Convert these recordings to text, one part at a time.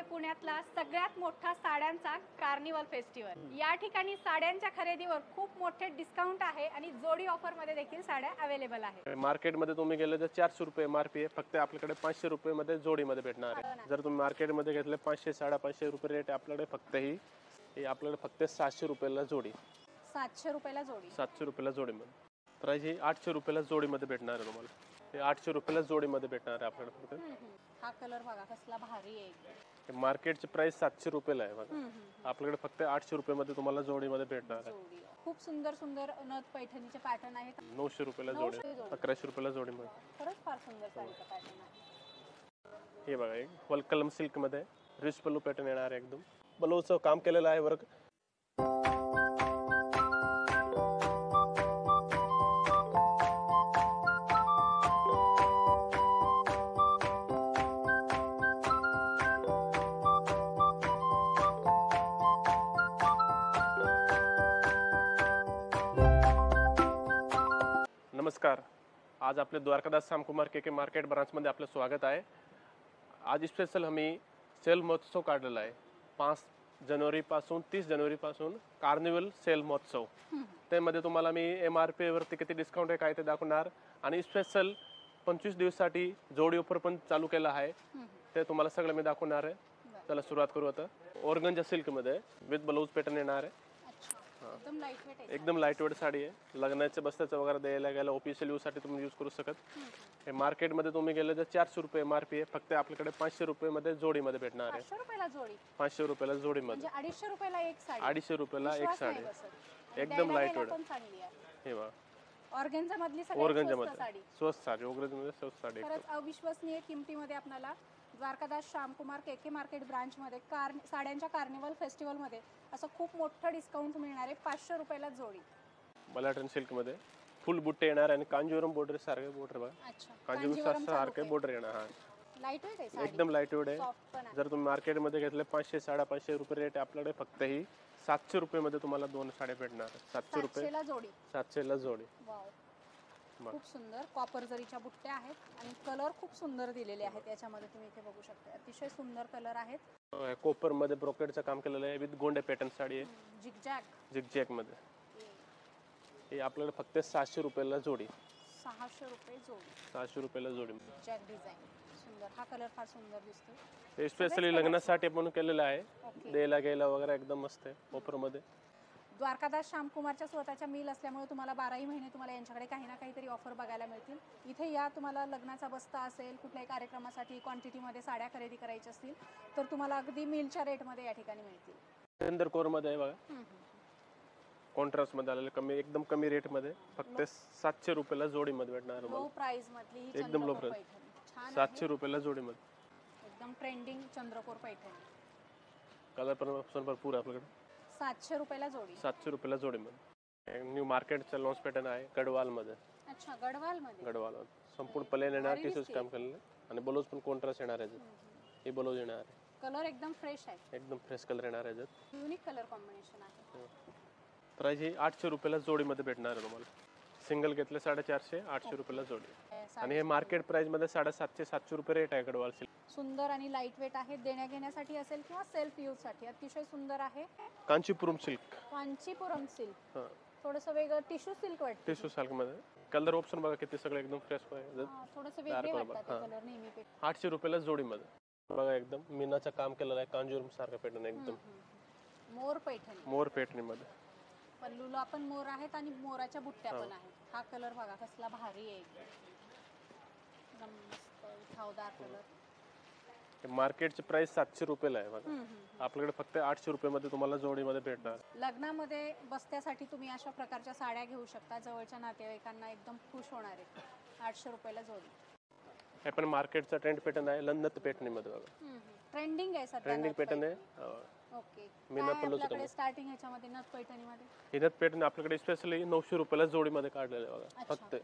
पुण्यातला सगळ्यात मोठा साड्यांचा कार्निवल फेस्टिवल। या ठिकाणी साड्यांच्या खरेदीवर खूप मोठे डिस्काउंट आहे आणि जोडी ऑफर मध्ये देखील साड्या अवेलेबल आहेत। मार्केट मध्ये तुम्ही गेले तर 400 रुपये एमआरपी आहे, फक्त आपल्याकडे 500 रुपये मध्ये जोडी मध्ये भेटणार आहे। जर तुम्ही मार्केट मध्ये घेतले 500 550 रुपये रेट आपल्याकडे फक्त ही आपल्याकडे फक्त 700 रुपयाला जोडी। 700 रुपयाला जोडी। 700 रुपयाला जोडी मध्ये प्राइस ही 800 रुपयाला जोडी मध्ये भेटणार आहे तुम्हाला। हे 800 रुपयाला जोडी मध्ये भेटणार आहे आपल्याकडे फक्त। हा कलर बघा कसला भारी आहे एकदम। मार्केटची प्राइस 700 रुपयाला आहे बघा, आपल्याकडे फक्त 800 रुपये मध्ये तुम्हाला जोडी मध्ये भेटणार आहे। खूप सुंदर सुंदर नथ पैठणीचे पॅटर्न आहेत। 900 रुपयाला जोडी, 1100 रुपयाला जोडी मध्ये। खरंच फार सुंदर साडीचा पॅटर्न आहे। हे बघा एक वलकलम सिल्क मध्ये रिच पल्लू पॅटर्न येणार आहे, एकदम ब्लाऊजचं काम केलेलं आहे वर्क। नमस्कार, आज आपले द्वारकादास श्यामकुमार के मार्केट ब्रांचमध्ये आपलं स्वागत आहे। आज स्पेशल आम्ही सेल महोत्सव काढलेला आहे। 5 जानेवारीपासून 30 जानेवारीपासून कार्निवल सेल महोत्सव। त्यामध्ये तुम्हाला मी एमआरपी वरती किती डिस्काउंट आहे काय ते दाखवणार आणि स्पेशल 25 दिवसासाठी जोडी ऑफर पण चालू केला आहे, ते तुम्हाला सगळं मी दाखवणार आहे। चला सुरुवात करू आता। ऑर्गंजा सिल्क मध्ये विथ ब्लाउज पॅटर्न येणार आहे। एकदम लाईट वेट साडी आहे, लग्नाचे बस्त्याचं वगैरे द्यायला गेलं ऑफिशियल यूज साठी तुम्ही यूज करू शकत। हे मार्केट मध्ये तुम्ही गेले तर 400 रुपये एमआरपी आहे, फक्त आपल्याकडे 500 रुपये मध्ये जोडी मध्ये भेटणार आहे। 500 रुपयाला जोडी, 500 रुपयाला जोडी मध्ये, 250 रुपयाला एक साडी। 250 रुपयाला एक साडी, एकदम लाईट वेट। हे बघा ऑर्गेन्झा मधली ऑर्गंजा मध्ये स्वस्त साडी, ऑर्गंजा मध्ये स्वस्त साडी, खरंच अविश्वसनीय किमतीमध्ये आपल्याला द्वारकादास श्यामकुमार के मार्केट ब्रांच मध्ये साड्यांच्या कार्निवल फेस्टिवल मध्ये असं खूप मोठं डिस्काउंट मिळणार आहे। 500 रुपयाला जोडी। मलाटन सिल्क मध्ये फुल बुट्टे येणार आणि कांजीवरम बॉर्डर सारखे बॉर्डर बघा। कांजीवरम सारखे बॉर्डर येणार। हा लाईट वेट आहे साडी, एकदम लाईट वेट आहे। जर तुम्ही मार्केट मध्ये घेतले 500 550 रुपये रेट आपल्याकडे फक्त ही 700 रुपये मध्ये तुम्हाला दोन साड्या भेटणार। 700 रुपये जोडी, 700 ला जोडी। खूप सुंदर कॉपर जरीच्या बुट्ट्या आहेत आणि कलर खूप सुंदर दिलेले आहेत याच्यामध्ये, तुम्ही इथे बघू शकता अतिशय सुंदर कलर आहेत। कॉपर मध्ये ब्रोकेडचं काम केलेलं आहे विथ गोंडे पॅटर्न साडी आहे, झिगझॅग मध्ये। हे आपल्याला फक्त 700 रुपयाला जोडी। 600 रुपये जोडी, 600 रुपयाला जोडी। जॅक डिझाइन सुंदर, हा कलर फार सुंदर दिसतो। हे स्पेशली लग्नासाठी म्हणून केलेलं आहे, द्यायला गेला वगैरे एकदम मस्त आहे कॉपर मध्ये। द्वारकादास श्यामकुमारच्या स्वतःच्या मिल असल्यामुळे तुम्हाला 12ही महिने तुम्हाला यांच्याकडे काही ना काहीतरी ऑफर बघायला मिळतील। इथे या तुम्हाला लग्नाचा बस्ता असेल, कुठल्याही कार्यक्रमासाठी क्वांटिटीमध्ये साड्या खरेदी करायच्या असतील तर तुम्हाला अगदी मिलच्या रेटमध्ये या ठिकाणी मिळतील। चंदर कोर मध्ये आहे बघा, कॉन्ट्रास्ट मध्ये आलेले कमी, एकदम कमी रेट मध्ये फक्त 700 रुपयाला जोडी मध्ये भेटणार। लो प्राइस मधली ही एकदम लो प्राइस, 700 रुपयाला जोडी मध्ये, एकदम ट्रेंडिंग चंद्रकोर पैठणी। कलर पण ऑप्शन भरपूर आहे आपल्याकडे। 700 रुपयाला जोडी, 700 रुपयाला जोडी मध्ये। न्यू मार्केटचा लॉन्च पॅटर्न आहे गडवाल मध्ये। अच्छा, गडवाल मध्ये, गडवाल संपूर्ण प्लेन येणार, टिश्यूज काम केलेलं आणि ब्लाउज पण कॉन्ट्रास्ट येणार आहे। हे ब्लाउज येणार आहे, कलर एकदम फ्रेश आहे, एकदम फ्रेश कलर येणार आहे, युनिक कलर कॉम्बिनेशन आहे। प्राइस ही 800 रुपयाला जोडी मध्ये भेटणार आहे तुम्हाला। सिंगल घेतले 450, 800 रुपयाला जोडी। आणि हे मार्केट प्राइस मध्ये 750 700 रुपये रेट आहे गडवाल सिल्क। सुंदर आणि लाईट वेट आहे, देण्या घेण्यासाठी असेल किंवा सेल्फ यूज साठी अतिशय सुंदर आहे। कांचीपुरम सिल्क, कांचीपुरम सिल्क थोडंसं वेगळं टिश्यू सिल्क वाटतं। टिश्यू सिल्क मध्ये कलर ऑप्शन बघा किती सगळे एकदम फ्रेश आहे, थोडंसं वेगळे वाटतात कलर नेहमीपेक्षा। 800 रुपयाला जोडी मध्ये बघा, एकदम मीनाचं काम केलेलं आहे, कांजीवरम सारखं पॅटर्न एकदम मोर पैठणी, मोर पैठणी मध्ये। पल्लूला पण मोर आहेत आणि मोराच्या बुट्ट्या पण आहेत। हा कलर बघा कसला भारी आहे, एकदम मस्त उठावदार कलर। मार्केटची प्राइस 700 रुपयाला आहे बघा, आपल्याकडे फक्त 800 रुपये मध्ये तुम्हाला जोडी मध्ये भेटणार। लग्नामध्ये बस्त्यासाठी तुम्ही अशा प्रकारच्या साड्या घेऊ शकता, जवळच्या नातेवाईकांना एकदम खुश होणार आहे। 800 रुपयाला जोडी। हे पण मार्केटचा ट्रेंड पॅटर्न आहे, लन्नत पैठणी मध्ये बघा, ट्रेंडिंग आहे सध्या, ट्रेंडिंग पॅटर्न आहे। ओके, मीना पल्लूचं आपल्याकडे स्टार्टिंग ह्याच्यामध्ये नथ पैठणीमध्ये हे नथ पॅटर्न आपल्याकडे स्पेशली 900 रुपयाला जोडी मध्ये काढलेलं आहे बघा फक्त।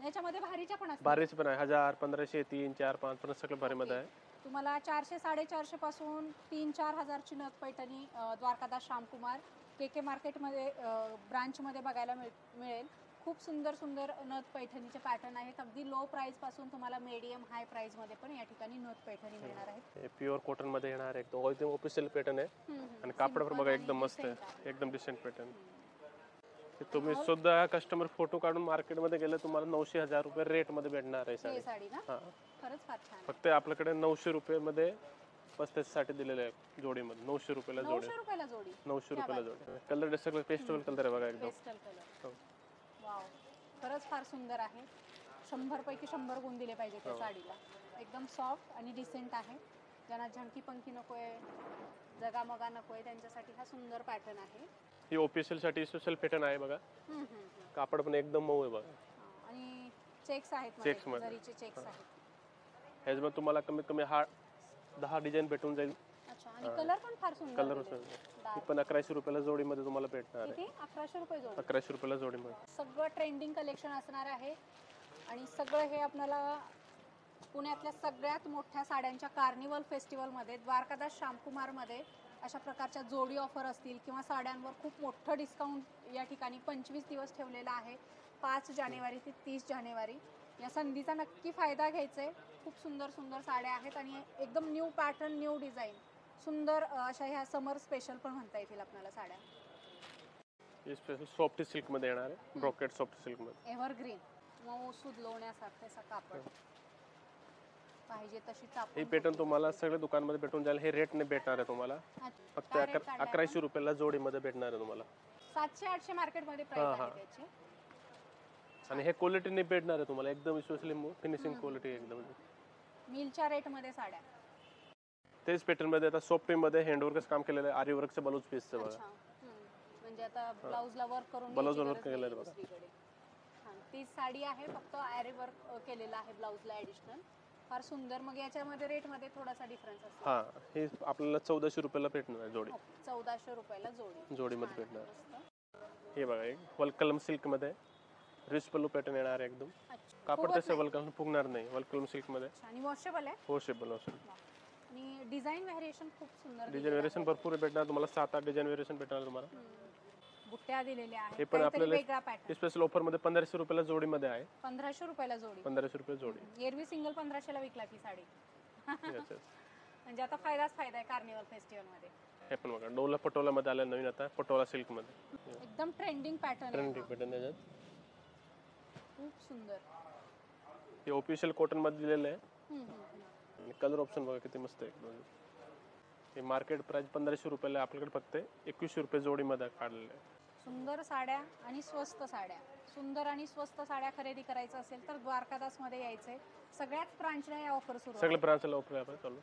ह्याच्यामध्ये भारीच्या पण असतात, भारीचे पण आहे, 1000 1500 3 4 5 पण सगळं भारी मध्ये आहे। तुम्हाला 400 450 पासून 3-4 हजारची नथ पैठणी द्वारकादास श्यामकुमार के मार्केट मध्ये ब्रांच मध्ये बघायला मिळेल। खूप सुंदर सुंदर नथ पैठणीचे पॅटर्न आहेत. अगदी लो प्राइस पासून तुम्हाला मीडियम हाय प्राइस मध्ये पण या ठिकाणी नथ पैठणी मिळणार आहेत. हे प्युअर कॉटन मध्ये येणार आहे, एकदम ऑफिशियल पॅटर्न आहे आणि कापड पण बघा एकदम मस्त आहे, एकदम डिसेंट पॅटर्न. तुम्ही सुद्धा कस्टमर फोटो काढून मार्केटमध्ये गेले तुम्हाला 900-1000 रुपये रेट मध्ये भेटणार आहे ही साडी. साडी ना हा, खरंच फार छान. फक्त आपल्याकडे 900 रुपये मध्ये 35 साठी दिलेले आहे जोडीमध्ये. 900 रुपयाला जोडी. 900 रुपयाला जोडी. 900 रुपयाला जोडी. कलर सगळं पेस्टल कलर आहे बघा एकदम. Pastel colour. वाव, खरंच फार सुंदर आहे. 100 पैकी 100 गुण दिले पाहिजे त्या साडीला. एकदम सॉफ्ट आणि डिसेंट आहे. ज्यांना झंकी पंखी नकोय, जगामगा नकोय, त्यांच्यासाठी हा सुंदर पॅटर्न आहे. ही ऑफिशियल साठी स्पेशल पॅटर्न आहे बघा. कापड पण एकदम मऊ आहे बघा. आणि चेक्स आहेत, चेक्स मध्ये जरीचे चेक्स आहेत. ह्याच्यामध्ये तुम्हाला कमीत कमी 10 डिझाईन भेटून जाईल. अच्छा, आणि कलर पण फार सुंदर. कलर पण 1100 रुपयाला जोडीमध्ये तुम्हाला भेटणार आहे. किती? 1100 रुपये जोडी. 1100 रुपयाला जोडीमध्ये सगळं ट्रेंडिंग कलेक्शन असणार आहे आणि सगळं हे आपल्याला पुण्यातल्या सगळ्यात मोठ्या साड्यांच्या कार्निवल फेस्टिवलमध्ये द्वारकादास श्यामकुमारमध्ये अशा प्रकारच्या जोडी ऑफर असतील किंवा साड्यांवर खूप मोठं डिस्काउंट या ठिकाणी 25 दिवस ठेवलेला आहे. 5 जानेवारी ते 30 जानेवारी या संधीचा नक्की फायदा घ्यायचा आहे. खूप सुंदर सुंदर साड्या आहेत आणि एकदम न्यू पॅटर्न, न्यू डिझाईन, सुंदर अशा ह्या समर स्पेशल पण म्हणता येतील आपल्याला साड्या. हे स्पेशल सॉफ्ट सिल्क मध्ये येणार आहे, ब्रोकेड सॉफ्ट सिल्क मध्ये. एव्हरग्रीन, मऊ सुधलवण्यासारखं असं कापड, पाहिजे तशी चापून. हे पॅटर्न तुम्हाला सगळ्या दुकानमध्ये भेटून जाईल. हे रेट ने भेटणार आहे तुम्हाला. फक्त 1100 रुपयाला जोडीमध्ये भेटणार आहे तुम्हाला. 700-800 मार्केट मध्ये प्राइस आहे त्याची. आणि हे क्वालिटीने भेटणार आहे तुम्हाला, एकदम स्पेशली फिनिशिंग क्वालिटी एकदम. मिलच्या रेट मध्ये साड्या. तेच पॅटर्न मध्ये आता सॉफ्ट मध्ये हँडवर्कच काम केलेलं आहे, आरी वर्कचं ब्लाऊज पीसचं बघा. म्हणजे आता ब्लाऊजला वर्क करून ब्लाऊज वर्क केलेलं आहे बघा. ती साडी आहे, फक्त आरी वर्क केलेलं आहे ब्लाऊजला ॲडिशनल. फार सुंदर. मग याच्यामध्ये रेट मध्ये थोडासा डिफरन्स असतो. हा, हे आपल्याला 1400 रुपयाला भेटणार आहे जोडी. 1400 रुपयाला जोडी. जोडीमध्ये भेटणार. हे बघा, एक वलकलम सिल्क मध्ये रिच पल्लू पॅटर्न येणार आहे एकदम. कापड तसं वलकलम फुगणार नाही. वलकलम सिल्क मध्ये आणि वॉशेबल आहे. वॉशेबल असेल. आणि डिझाईन व्हेरिएशन खूप सुंदर. डिझाईन व्हेरिएशन भरपूर भेटणार तुम्हाला. 7-8 डिझाईन व्हेरिएशन भेटणार तुम्हाला. बुट्ट्या दिलेल्या आहेत. हे पण आपल्याला वेगळा पॅटर्न स्पेशल ऑफर मध्ये 1500 रुपयाला जोडीमध्ये आहे. 1500 रुपयाला जोडी. 1500 रुपये जोडी. एरवी सिंगल 1500 ला विकला ती साडी. म्हणजे आता फायदाच फायदा आहे कार्निवल फेस्टिवल मध्ये. हे पण बघा, डोला पटोला मध्ये आलं नवीन आता, पटोला सिल्क मध्ये. एकदम ट्रेंडिंग पॅटर्न. ट्रेंडिंग पॅटर्न आहे. खूप सुंदर. हे ऑफिशियल कॉटन मध्ये दिलेलं आहे. आणि कलर ऑप्शन बघा किती मस्त आहे. हे मार्केट प्राइस 1500 रुपयाला, आपल्याकडे फक्त 2100 रुपये जोडी मध्ये काढलेलं आहे. सुंदर साड्या आणि स्वस्त साड्या. सुंदर आणि स्वस्त साड्या खरेदी करायचं असेल तर द्वारकादास मध्ये यायचंय. सगळ्याच ब्रांचला या ऑफर सुरू आहे. सगळ्या ब्रांचला ऑफर आहे चालू.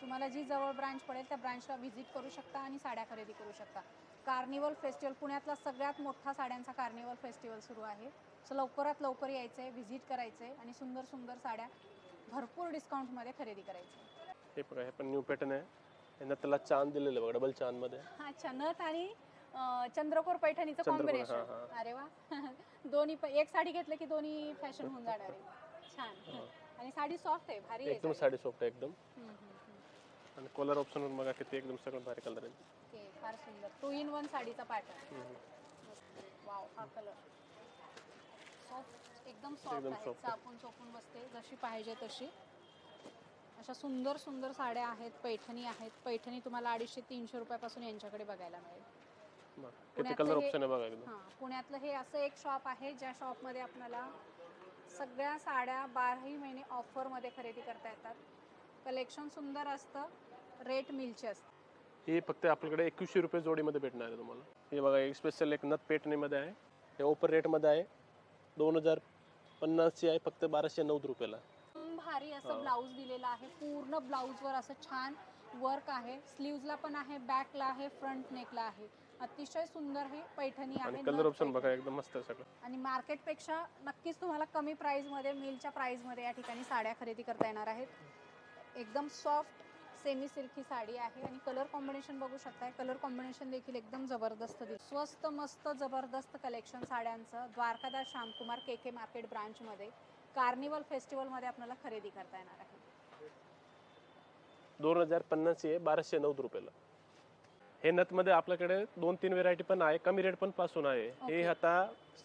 तुम्हाला जी जवळ ब्रांच पडेल त्या ब्रांचला व्हिजिट करू शकता आणि साड्या खरेदी करू शकता. कार्निवल फेस्टिवल, पुण्यातला सगळ्यात मोठा साड्यांचा कार्निवल फेस्टिवल सुरू आहे. सो लवकरात लवकर यायचंय, व्हिजिट करायचंय आणि सुंदर सुंदर साड्या भरपूर डिस्काउंट मध्ये खरेदी करायचं. हे बघा, हे पण न्यू पॅटर्न आहे. यांना त्याला चांद दिलेलं बघा, डबल चांद मध्ये. अच्छा, नथ आणि चंद्रकोर पैठणीचं कॉम्बिनेशन. अरे वा. दोन्ही एक साडी घेतलं की दोन्ही फॅशन होऊन जाणार आहे. छान. आणि साडी सॉफ्ट आहे, भारी आहे एकदम. साडी सॉफ्ट आहे एकदम. आणि कलर ऑप्शन बघा किती एकदम सगळं भारी कलर आहे. फार सुंदर. 2 in 1 साडीचा पॅटर्न. वाव, हा कलर सॉफ्ट, एकदम सॉफ्ट आहे. चापून चोपून बसते जशी पाहिजे तशी. अशा सुंदर सुंदर साड्या आहेत, पैठणी आहेत. पैठणी तुम्हाला 250-300 रुपयापासून यांच्याकडे बघायला मिळेल. किती कलर ऑप्शन आहे बघा एकदम. पुण्यातलं हे असं एक शॉप आहे ज्या शॉपमध्ये आपल्याला सगळ्या साड्या 12ही महिने ऑफर मध्ये खरेदी करता येतात. कलेक्शन सुंदर असतं, रेट मिलचे असते. हे फक्त आपल्याकडे 2100 रुपये जोडीमध्ये भेटणार आहे तुम्हाला. हे बघा, एक स्पेशल एक नथ पैठणीमध्ये आहे. हे ऑफर रेट मध्ये आहे. 2050 ची आहे, फक्त 1209 रुपयाला. भारी असं ब्लाऊज दिलेलं आहे. पूर्ण ब्लाऊजवर असं छान वर्क आहे. स्लीव्हजला पण आहे, बॅकला आहे, फ्रंट नेकला आहे. अतिशय सुंदर ही पैठणी आहे. आणि कलर ऑप्शन बघा एकदम मस्त आहे सगळं. आणि मार्केटपेक्षा नक्कीच तुम्हाला कमी प्राइस मध्ये, मिलच्या प्राइस मध्ये या ठिकाणी साड्या खरेदी करता येणार आहेत. एकदम सॉफ्ट सेमी सिल्क ही साडी आहे. आणि कलर कॉम्बिनेशन बघू शकताय. कलर कॉम्बिनेशन देखील एकदम जबरदस्त दिसतं. स्वस्त मस्त जबरदस्त कलेक्शन साड्यांचं Dwarkadas Shyamkumar KK market branch मध्ये कार्निवल फेस्टिवल मध्ये आपल्याला खरेदी करता येणार आहे. 2050 ची आहे, 1209 रुपयाला. हे नथमध्ये आपल्याकडे 2-3 व्हेरायटी पण आहे, कमी रेट पण पासून आहे. हे आता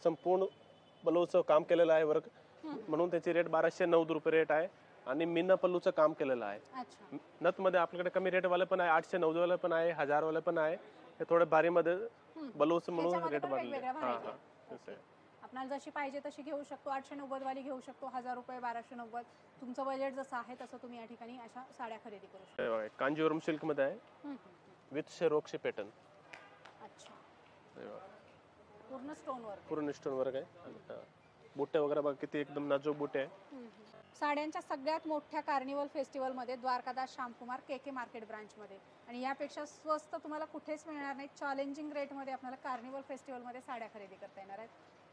संपूर्ण पल्लूचं काम केलेलं आहे वर्क, म्हणून त्याची रेट 1209 रुपये रेट आहे. आणि मीना पल्लूचं काम केलेलं आहे. अच्छा. नथमध्ये आपल्याकडे कमी रेट वाले पण आहे, 890 वाले पण आहे, 1000 वाले पण आहे. हे थोडे भारीमध्ये बलूचं म्हणून त्याच्यामध्ये रेट पण वाढले. वेगवेगळ्या हा variety हा आहेत. तसं आहे. आपल्याला जशी पाहिजे तशी घेऊ शकतो. 890 वाली घेऊ शकतो, 1000 रुपये, 1290. तुमचं बजेट जसं आहे तसं तुम्ही या ठिकाणी अशा साड्या खरेदी करू शकता. हे बघा, कांजीवरम सिल्क मध्ये आहे विथ शेरोक्षी पॅटर्न. अच्छा. पूर्ण स्टोन वर्क. पूर्ण स्टोन वर्क आहे. बुट्टे वगैरे बघा किती एकदम नाजूक बुट्टे आहे. साड्यांच्या सगळ्यात मोठ्या कार्निवल फेस्टिवलमध्ये द्वारकादास श्यामकुमार के मार्केट ब्रांचमध्ये, आणि यापेक्षा स्वस्त तुम्हाला कुठेच मिळणार नाही. चॅलेंजिंग रेटमध्ये आपल्याला कार्निवल फेस्टिवलमध्ये साड्या खरेदी करता येणार आहेत.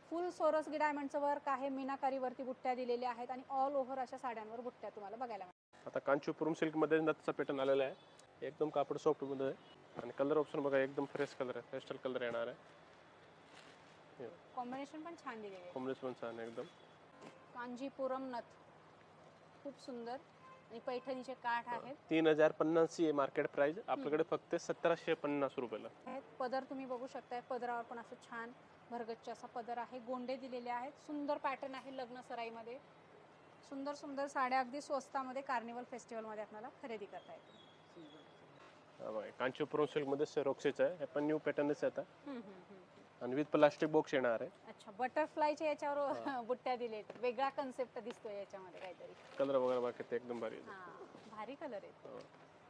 फुल सोरसगी डायमंडचं वर्क आहे, मीनाकारीवरती बुट्ट्या दिलेल्या आहेत आणि ऑल ओव्हर अशा साड्यांवर बुट्ट्या तुम्हाला बघायला मिळतात. आता कांचीपुरम सिल्क मध्ये नथचा पॅटर्न आलेला आहे. एकदम कापड सॉफ्ट मध्ये आहे आणि कलर ऑप्शन बघा एकदम फ्रेश कलर आहे, पेस्टल कलर येणार आहे. कॉम्बिनेशन पण छान दिलेली आहे. कॉम्बिनेशन पण छान आहे एकदम. कांजीपुरम नथ खूप सुंदर आणि पैठणीचे काठ आहेत. 3050 आहे मार्केट प्राइस, आपल्याकडे फक्त 1750 रुपयाला. पदर तुम्ही बघू शकताय, पदरावर पण असं छान भरगच्च असा पदर आहे, गोंडे दिलेले आहेत, सुंदर पॅटर्न आहे लग्न सराईमध्ये. सुंदर सुंदर साड्या अगदी स्वस्तामध्ये कार्निवल फेस्टिवलमध्ये आपल्याला खरेदी करता येते. कांचीपुरम सिल्क मध्ये सेरोक्सीच आहे, हे पण न्यू पॅटर्नच आहे आता आणि विथ प्लास्टिक बॉक्स येणार आहे. अच्छा, बटरफ्लायच्या याच्यावर बुट्ट्या दिलेत, वेगळा कन्सेप्ट दिसतोय याच्यामध्ये काहीतरी. कलर वगैरे बाकी ते एकदम भारी आहे. हां, भारी कलर आहे.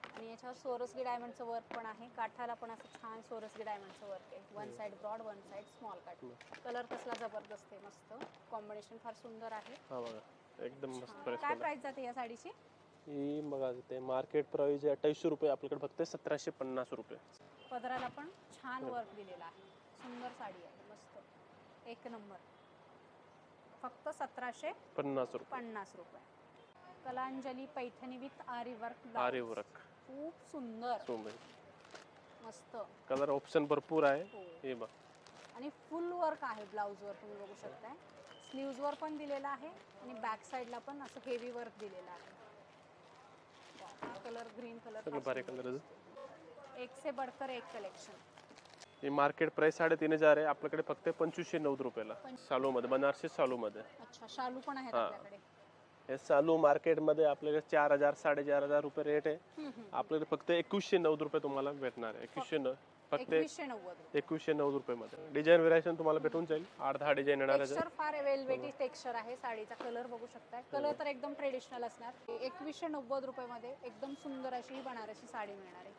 आणि याच्यावर सोरसगी डायमंडचं वर्क पण आहे, काठाला पण असं छान सोरसगी डायमंडचं वर्क आहे. One side broad, one side small काठ. कलर कसला जबरदस्त आहे, मस्त कॉम्बिनेशन फार सुंदर आहे. हा बघा एकदम मस्त काय प्राइस. प्राइस जाते या साडीची? ही बघा ते मार्केट प्राइस आहे 2800 रुपये, आपल्याकडे फक्त 1750 रुपये. पदराला पण छान वर्क दिलेला आहे, सुंदर साडी आहे, मस्त एक नंबर. फक्त 1750 रुपये. कलांजली पैठणी विथ आरी वर्क. आरी वर्क खूप सुंदर, मस्त. कलर ऑप्शन भरपूर आहे. हो. हे बघ आणि फुल वर्क आहे ब्लाउज वर, तुम्ही बघू शकताय. स्लीव्ज वर पण दिलेला आहे आणि बॅक साइडला पण असं हेवी वर्क दिलेला आहे. कलर ग्रीन कलर, सगळे भारी कलर. एक से बढ़कर एक कलेक्शन. ही मार्केट प्राइस 3500 आहे, आपल्याकडे फक्त 2590 रुपयाला. सालू मध्ये, बनारसी सालू मध्ये. अच्छा, शालू पण आहेत आपल्याकडे. हे सालू मार्केट मध्ये आपल्याकडे 4000 4500 रुपये रेट आहे, आपल्याकडे फक्त 2190 रुपये तुम्हाला भेटणार आहे. 2190 फक्त 2190 रुपये मध्ये. डिझाईन व्हेरिएशन तुम्हाला भेटून जाईल, 8-10 डिझाईन येणार आहे. टेक्स्चर फार वेलवेटी टेक्स्चर आहे साडीचा. कलर बघू शकताय, कलर तर एकदम ट्रेडिशनल असणार. 2190 रुपये मध्ये एकदम सुंदर अशी बनारसी साडी मिळणार आहे.